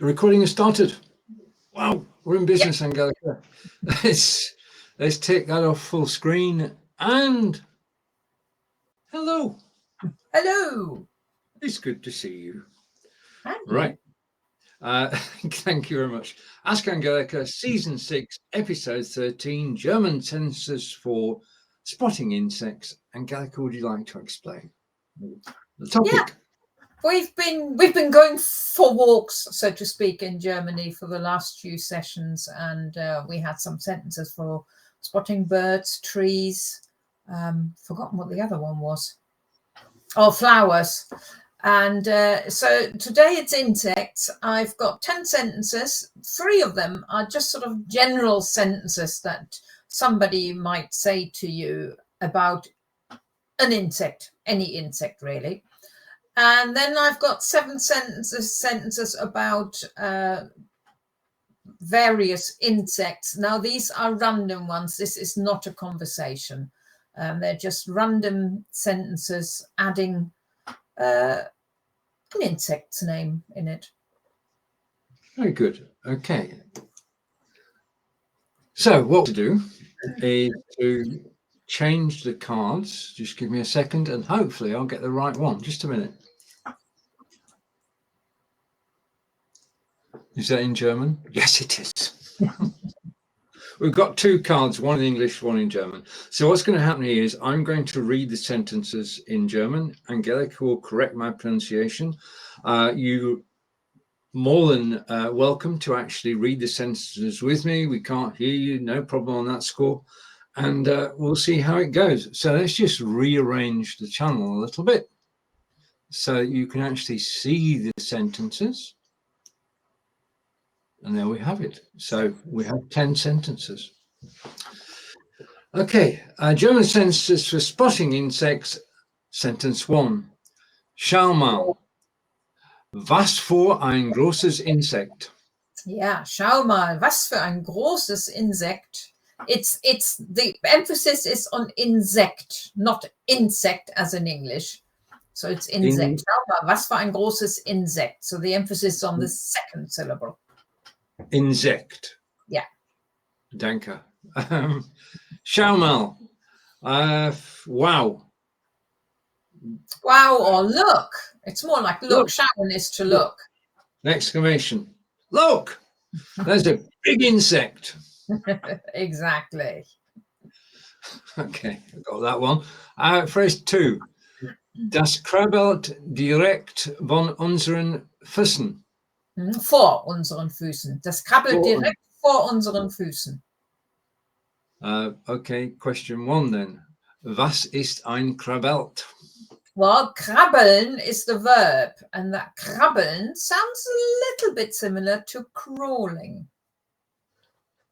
The recording has started. Wow, we're in business, Angelika. Let's take that off full screen. And hello. Hello. It's good to see you. Hi. Right. Thank you very much. Ask Angelika, Season 6, Episode 13, German sentences for spotting insects. Angelika, would you like to explain the topic? Yeah. We've been going for walks, so to speak, in Germany for the last few sessions, and we had some sentences for spotting birds, trees. Forgotten what the other one was. Oh, flowers. And so today it's insects. I've got 10 sentences. 3 of them are just sort of general sentences that somebody might say to you about an insect, any insect really. And then I've got 7 sentences about various insects. Now, these are random ones. This is not a conversation. They're just random sentences adding an insect's name in it. Very good. Okay. So what to do is to change the cards. Just give me a second and hopefully I'll get the right one. Just a minute. Is that in German? Yes, it is. We've got 2 cards, one in English, one in German. So what's going to happen here is I'm going to read the sentences in German. Angelika will correct my pronunciation. You more than welcome to actually read the sentences with me. We can't hear you, no problem on that score. And we'll see how it goes. So let's just rearrange the channel a little bit so you can actually see the sentences. And there we have it. So we have 10 sentences. Okay, German sentences for spotting insects. Sentence 1. Schau mal. Was für ein großes Insekt. Ja, schau mal, was für ein großes Insekt. It's the emphasis is on insect, not insect as in English. So it's insect. Schau mal, was für ein großes Insekt. So the emphasis is on the second syllable. Insekt. Yeah. Danke. Schau mal. Wow. Wow or look. It's more like look. Schauen is to look. Exclamation. Look. There's a big insect. Exactly. Okay, I got that one. Phrase 2. Das krabbelt direkt von unseren Füßen. Vor unseren Füßen. Das krabbelt direkt vor unseren Füßen. Okay, question 1 then. Was ist ein krabbelt? Well, krabbeln is the verb, and that krabbeln sounds a little bit similar to crawling.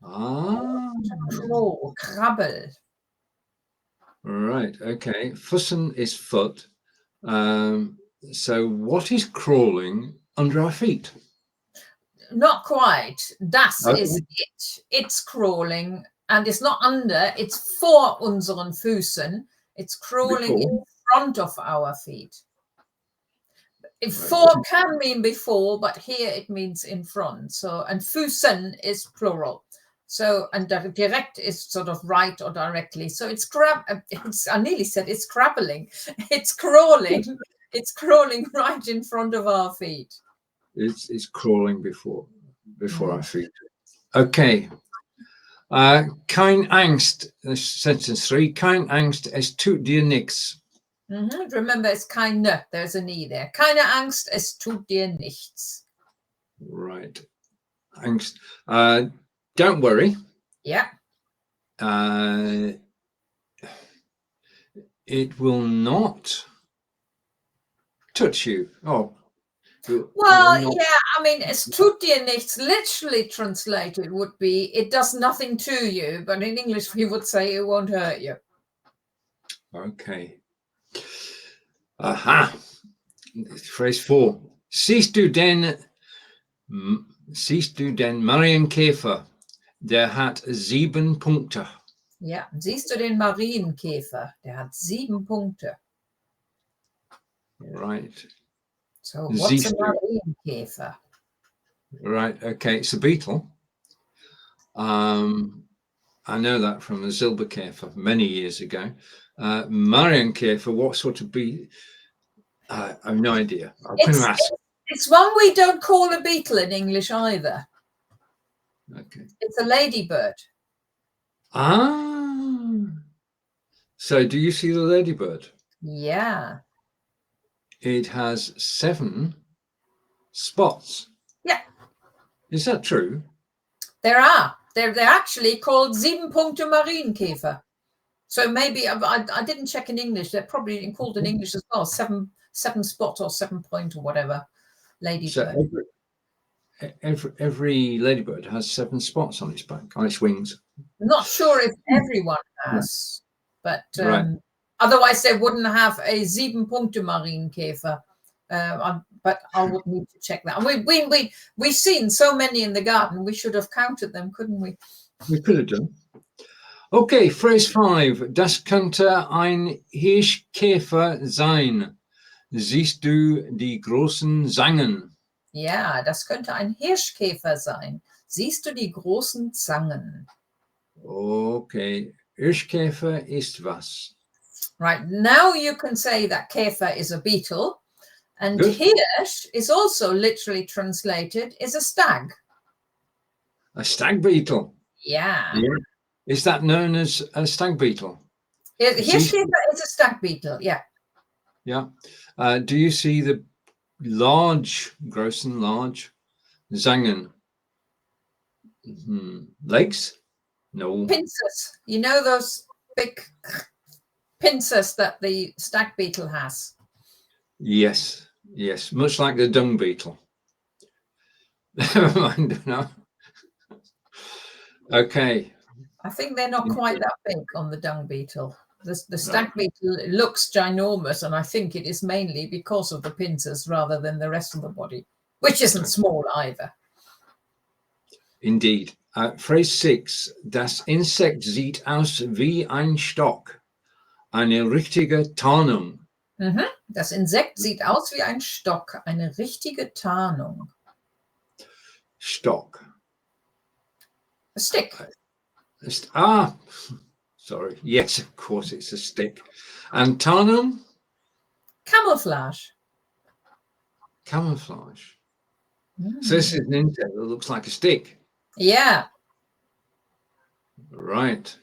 Crawl, krabbel. Right, okay. Füßen is foot. So what is crawling under our feet? Not quite. Das is it. It's crawling, and it's not under, it's vor unseren Füßen. It's crawling in front of our feet. Vor can mean before, but here it means in front. So, and Füßen is plural. So, and direkt is sort of right or directly. So I nearly said it's krabbling. It's crawling. It's crawling right in front of our feet. It's crawling before our feet. Okay. Keine Angst. Sentence 3. Keine Angst, es tut dir nichts. Remember, it's keine. There's an E there. Keine Angst, es tut dir nichts. Right. Angst. Don't worry. Yeah. It will not touch you. Oh. Well, yeah, I mean, es tut dir nichts, literally translated would be, it does nothing to you, but in English we would say it won't hurt you. Okay. Aha. Phrase 4. Siehst du den Marienkäfer? Der hat 7 Punkte. Ja, siehst du den Marienkäfer? Der hat 7 Punkte. Right. So what's a Marienkäfer? Right. Okay. It's a beetle. I know that from the Zilberkäfer many years ago. Marienkäfer, what sort of bee? I have no idea. I'm going to ask. It's one we don't call a beetle in English either. Okay. It's a ladybird. Ah. So do you see the ladybird? Yeah. It has 7 spots. Yeah. Is that true? There are. They're actually called sieben Punkte Marienkäfer. So maybe I didn't check in English. They're probably called in English as well. Seven spot or 7 point or whatever. Ladybird. So every ladybird has 7 spots on its back, on its wings. I'm not sure if everyone has, but Right. otherwise they wouldn't have a sieben Punkte Marienkäfer. But I would need to check that. We've seen so many in the garden. We should have counted them, couldn't we? We could have done. Okay, phrase 5. Das könnte ein Hirschkäfer sein. Siehst du die großen Zangen? Ja, das könnte ein Hirschkäfer sein. Siehst du die großen Zangen? Okay, Hirschkäfer ist was? Right, now you can say that Käfer is a beetle, and Good. Hirsch is also literally translated as a stag. A stag beetle. Yeah. Is that known as a stag beetle? Hirschkäfer is a stag beetle, yeah. Yeah. Do you see the large, großen, large Zangen? Legs? No. Pincers. You know those big pincers that the stag beetle has? Yes, yes. Much like the dung beetle. Never mind. No. Okay. I think they're not quite that big on the dung beetle. The stag beetle looks ginormous, and I think it is mainly because of the pincers rather than the rest of the body, which isn't small either. Indeed. Phrase 6. Das Insekt sieht aus wie ein Stock. Eine richtige Tarnung. Das Insekt sieht aus wie ein Stock, eine richtige Tarnung. Stock. A stick. Sorry. Yes, of course, it's a stick. And Tarnung? Camouflage. Camouflage. So this is an insect that looks like a stick. Yeah. Right.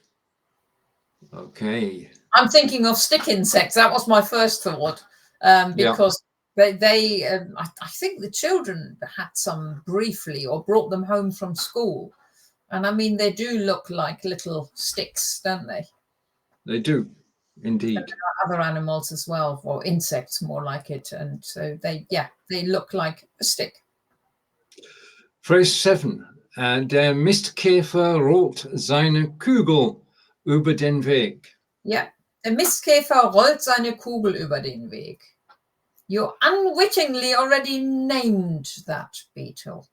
Okay. I'm thinking of stick insects. That was my first thought, because I think the children had some briefly or brought them home from school. And I mean, they do look like little sticks, don't they? They do, indeed. And there are other animals as well, or insects more like it. And so they look like a stick. Phrase 7. Der Mistkäfer rollt seine Kugel über den Weg. Yeah. Der Mistkäfer rollt seine Kugel über den Weg. You unwittingly already named that beetle.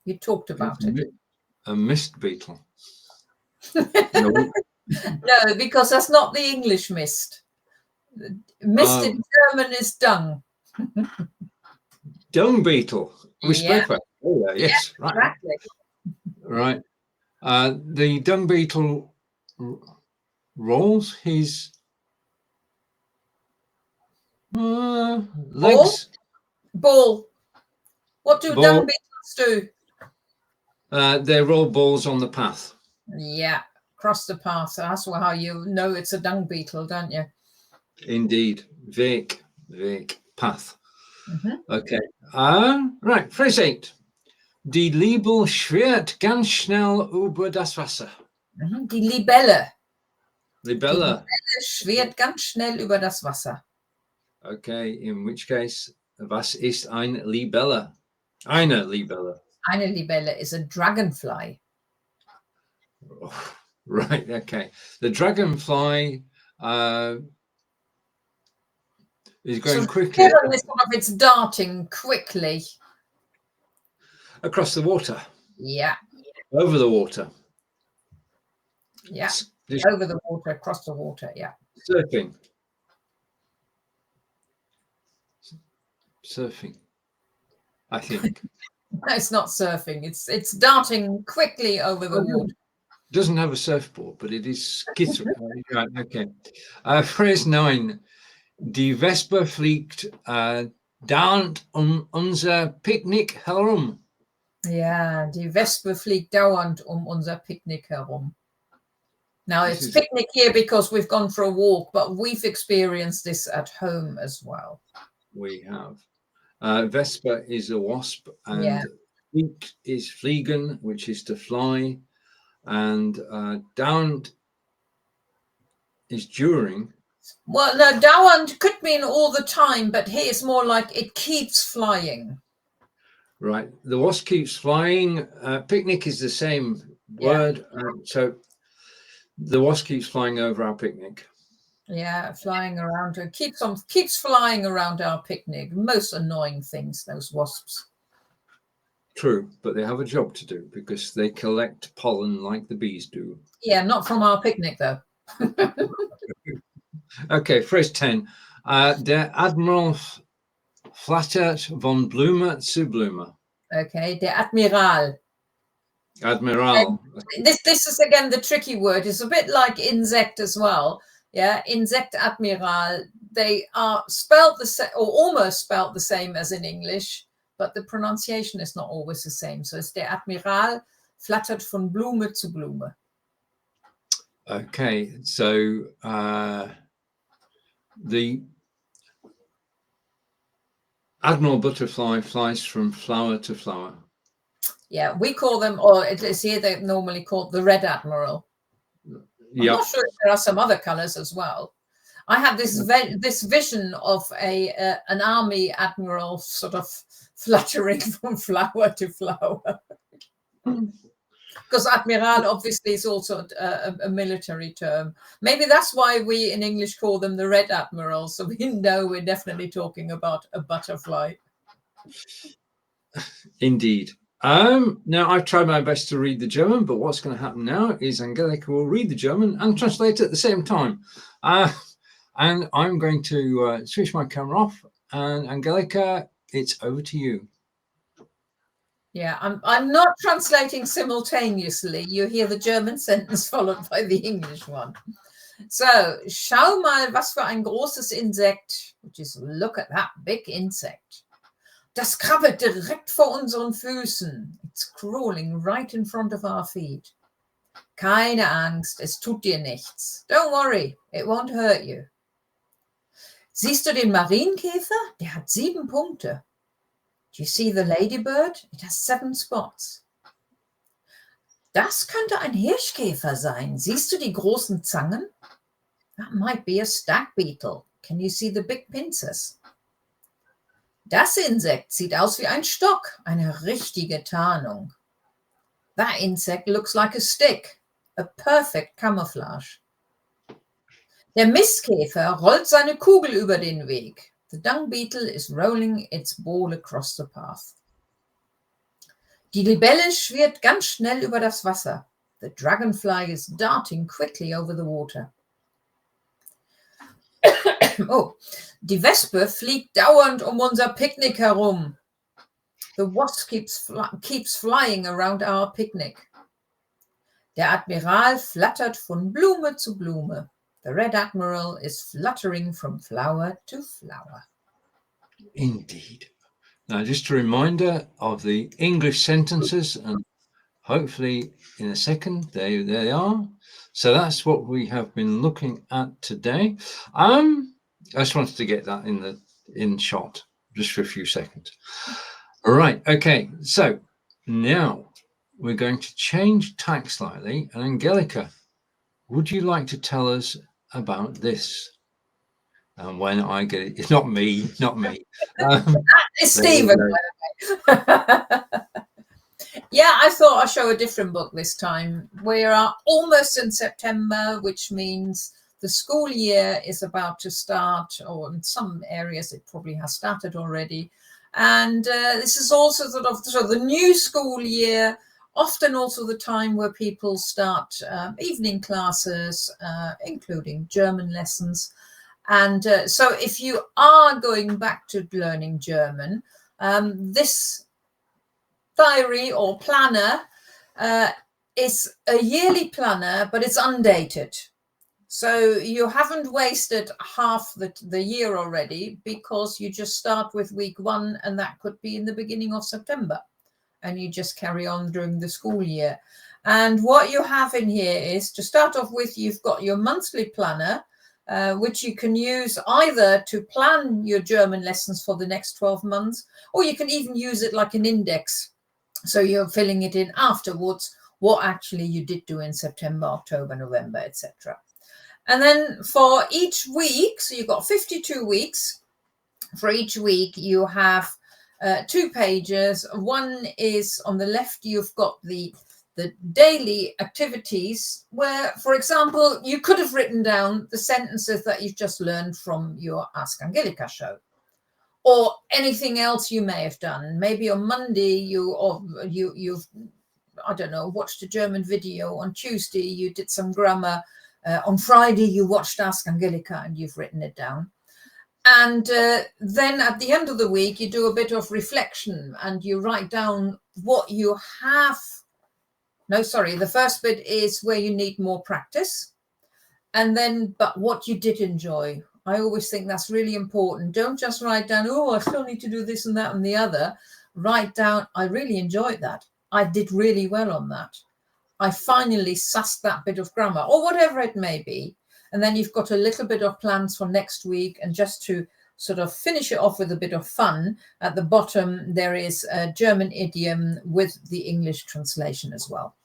You talked about it. A mist beetle. No, because that's not the English mist. Mist in German is dung. Dung beetle. We spoke about. Oh, yes, yeah, right. Exactly. Right. The dung beetle rolls his legs. Ball. What do dung beetles do? They roll balls on the path. Yeah, across the path. So that's how you know it's a dung beetle, don't you? Indeed. Weg, path. Okay. Right. Phrase 8. Die Libelle schwirrt ganz schnell über das Wasser. Die Libelle. Libelle. Die Libelle schwirrt ganz schnell über das Wasser. Okay. In which case, was ist ein Libelle? Eine Libelle. Eine Libelle is a dragonfly. Oh, right. Okay. The dragonfly is going quickly. It's darting quickly across the water. Yeah. Over the water. Yeah. Over the water, across the water. Yeah. Surfing. I think. It's not surfing. It's darting quickly over the water. Doesn't have a surfboard, but it is skitter. Right, okay. Phrase 9. Die Wespe fliegt dauernd unser Picknick herum. Ja, die Wespe fliegt dauernd unser Picknick herum. Now it's picnic here because we've gone for a walk, but we've experienced this at home as well. We have. Wespe is a wasp, and fliegt is fliegen, which is to fly, and dauernd is during. Well, no, dauernd could mean all the time, but here it's more like it keeps flying. Right. The wasp keeps flying. Picnic is the same word. So the wasp keeps flying over our picnic. Yeah, flying around. Keeps flying around our picnic. Most annoying things, those wasps. True, but they have a job to do because they collect pollen like the bees do. Yeah, not from our picnic though. Okay, phrase 10. Der Admiral flattert von Blume zu Blume. Okay, der Admiral. Admiral. This is again the tricky word. It's a bit like insect as well. Yeah, insect, admiral. They are spelled the same, or almost spelled the same as in English, but the pronunciation is not always the same. So it's der Admiral flattert von Blume zu Blume. Okay, so the Admiral butterfly flies from flower to flower. Yeah, we call them, or it is here they're normally called the red admiral. I'm not sure if there are some other colors as well. I have this vision of an army admiral sort of fluttering from flower to flower. Because admiral obviously is also a military term. Maybe that's why we in English call them the red admiral. So we know we're definitely talking about a butterfly. Indeed. Now I've tried my best to read the German, but what's going to happen now is Angelika will read the German and translate at the same time. And I'm going to switch my camera off. And Angelika, it's over to you. Yeah, I'm not translating simultaneously. You hear the German sentence followed by the English one. So, schau mal, was für ein großes Insekt, which is look at that big insect. Das krabbelt direkt vor unseren Füßen. It's crawling right in front of our feet. Keine Angst, es tut dir nichts. Don't worry, it won't hurt you. Siehst du den Marienkäfer? Der hat 7 Punkte. Do you see the ladybird? It has 7 spots. Das könnte ein Hirschkäfer sein. Siehst du die großen Zangen? That might be a stag beetle. Can you see the big pincers? Das Insekt sieht aus wie ein Stock, eine richtige Tarnung. That insect looks like a stick, a perfect camouflage. Der Mistkäfer rollt seine Kugel über den Weg. The dung beetle is rolling its ball across the path. Die Libelle schwirrt ganz schnell über das Wasser. The dragonfly is darting quickly over the water. Oh, die Wespe fliegt dauernd unser Picknick herum. The wasp keeps flying around our picnic. Der Admiral flattert von Blume zu Blume. The red admiral is fluttering from flower to flower. Indeed. Now, just a reminder of the English sentences, and hopefully in a second, there they are. So that's what we have been looking at today. I just wanted to get that in shot just for a few seconds. All right. Okay. So now we're going to change tack slightly. And Angelika, would you like to tell us about this? And when I get it, it's not me. It's Stephen. Yeah, I thought I'd show a different book this time. We are almost in September, which means the school year is about to start, or in some areas it probably has started already. And this is also sort of the new school year, often also the time where people start evening classes, including German lessons. And so if you are going back to learning German, this diary or planner is a yearly planner, but it's undated. So you haven't wasted half the year already, because you just start with week 1, and that could be in the beginning of September, and you just carry on during the school year. And what you have in here is, to start off with, you've got your monthly planner, which you can use either to plan your German lessons for the next 12 months, or you can even use it like an index. So you're filling it in afterwards, what actually you did do in September, October, November, etc. And then for each week, so you've got 52 weeks. For each week, you have 2 pages. One is on the left, you've got the daily activities, where, for example, you could have written down the sentences that you've just learned from your Ask Angelika show, or anything else you may have done. Maybe on Monday you've I don't know, watched a German video. On Tuesday you did some grammar. On Friday you watched Ask Angelika and you've written it down. And then at the end of the week you do a bit of reflection and you write down what you have. No, sorry, the first bit is where you need more practice. And then, but what you did enjoy. I always think that's really important. Don't just write down, oh, I still need to do this and that and the other. Write down, I really enjoyed that. I did really well on that. I finally sussed that bit of grammar, or whatever it may be. And then you've got a little bit of plans for next week. And just to sort of finish it off with a bit of fun, at the bottom there is a German idiom with the English translation as well.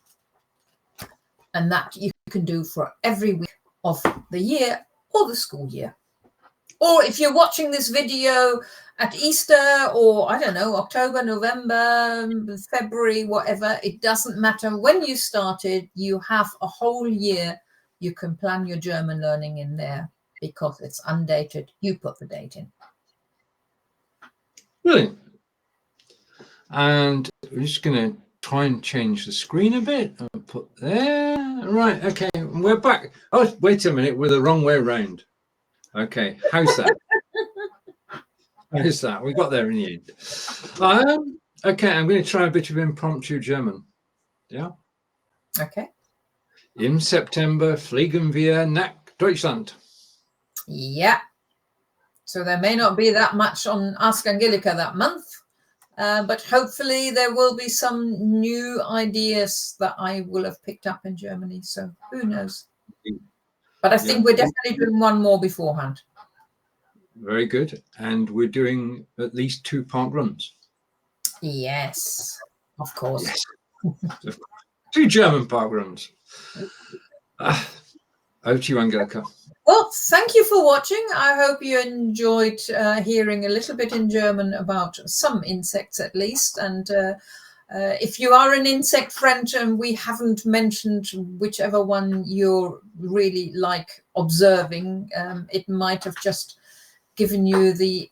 And that you can do for every week of the year or the school year. Or if you're watching this video at Easter, or I don't know, October, November, February, whatever, it doesn't matter when you started, you have a whole year. You can plan your German learning in there because it's undated. You put the date in. Brilliant. And we're just going to try and change the screen a bit. I'll put there. Right. Okay. We're back. Oh, wait a minute. We're the wrong way around. Okay. How's that? How's that? We got there in the end. Okay. I'm going to try a bit of impromptu German. Yeah. Okay. Im September fliegen wir nach Deutschland. Yeah. So there may not be that much on Ask Angelika that month. But hopefully there will be some new ideas that I will have picked up in Germany. So who knows? But I think we're definitely doing one more beforehand. Very good. And we're doing at least 2 park runs. Yes, of course. Yes. 2 German park runs. Over to you, Angelika. Well, thank you for watching. I hope you enjoyed hearing a little bit in German about some insects at least. And if you are an insect friend and we haven't mentioned whichever one you really like observing, it might have just given you the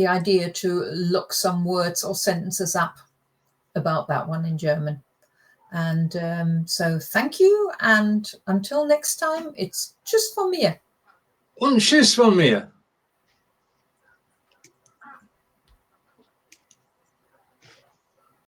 idea to look some words or sentences up about that one in German. And so thank you, and until next time, it's tschüss von mir. Und tschüss von mir.